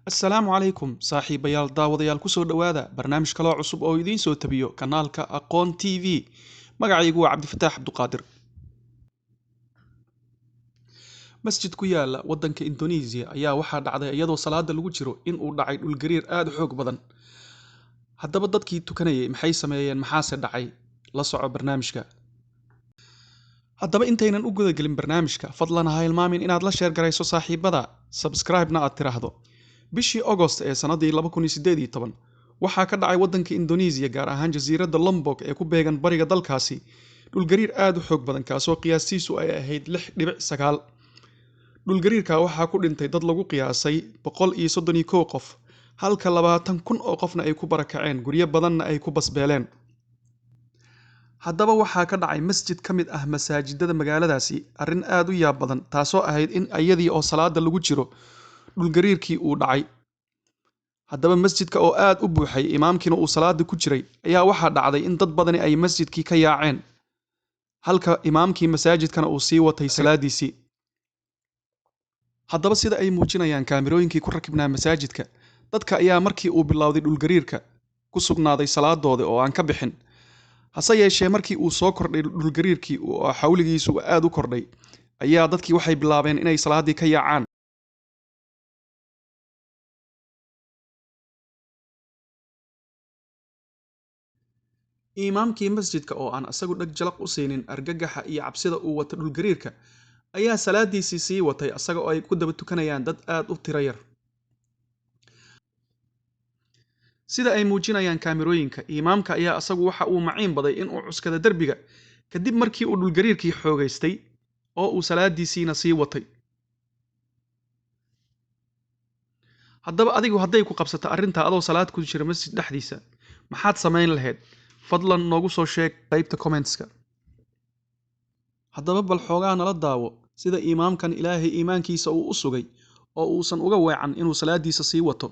Assalaamu calaykum saaxiibayaal daawadayaal ku soo dhowaada barnaamij kaloo cusub oo idiin soo tabiyo kanaalka Aqoon TV. Magacaygu waa Cabdifataax Abduqaadir. Masjid ku yaala waddanka Indonesia ayaa waxaa dhacday iyadoo salaada lagu jiro in uu dhacay dhul gariir aad u xoog badan. Haddaba dadkii tukanayay maxay sameeyeen maxaase dhacay? La soco barnaamijka. Haddaba intaynan u guda gelin barnaamijka, fadlan ha hilmaamin inaad la sheer garayso saaxiibada, subscribe-na aad tiraahdo. Bishii August ee sanadii 2018 waxaa ka dhacay waddanka Indonesia gaar ahaan jasiiradda Lombok ee ku beegan bariga dalkaasi dhul gariir aad u xoog badan kaasoo qiyaastiisu ay ahayd 6.9. Dhul gariirka waxaa ku dhintay dad lagu qiyaasay 131 qof, halka 20,000 oo qofna ay ku barakaceen, guryo badanna ay ku basbeeleen. Haddaba waxaa ka dhacay masjid ka mid ah masaajidada magaaladaasi arrin aad u yaab badan taasoo ahayd in iyadii oo salaada lagu jiro dhul gariirkii uu dhacay. Haddaba masjidka oo aad u buuxay imaamkiina uu salaada ku jiray ayaa waxaa dhacday in dad badani ay masjidkii ka yaaceen, halka imaamkii masaajidkana uu sii watay salaadiisii. Haddaba sida ay muujinayaan kaamirooyinkii ku rakibnaa masaajidka, dadka ayaa markii uu bilowday dhul gariirka ku sugnaaday salaadooda oo aan ka bixin. Hase yeeshee markii uu soo kordhay dhul gariirkii oo xawligiisu aad u kordhay ayaa dadkii waxay bilaabeen inay salaadii ka yaacaan. Imaamkii masjidka oo aan asagu dhag jalaq u siinin argagaxa iyo cabsida uu wato dhul gariirka ayaa salaadiisii sii watay asaga oo ay ku daba tukanayaan dad aad u tiro yar. Sida ay muujinayaan kaamirooyinka, imaamka ayaa asagu waxa uu maciin baday in uu cuskada derbiga kadib markii uu dhul gariirkii xoogaystay oo uu salaadiisiina sii watay. Haddaba adigu hadday ku qabsato arrinta adoo salaad ku jira masjid dhexdiisa, maxaad samayn lahayd? Fadlan noogu soo sheeg qaybta comments-ka. Haddaba bal xoogaa nala daawo sida imaamkan Ilaahay iimaankiisa uu u sugay oo uusan uga weecan inuu salaadiisa sii wato.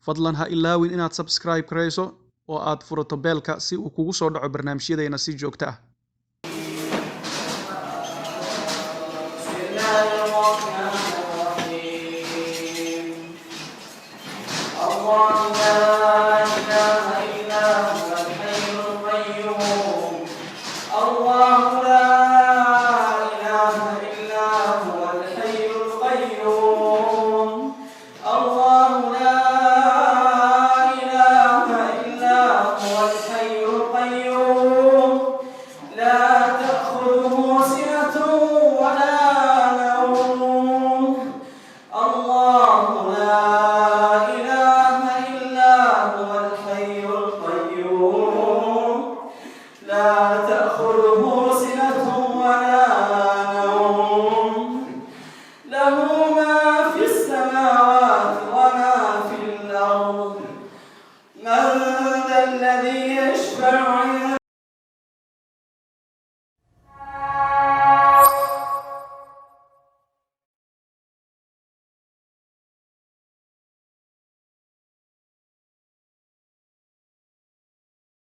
Fadlan ha ilaawin inaad subscribe garayso oo aad furato beelka si uu kugu soo dhaco barnaamijyadeena si joogto ah.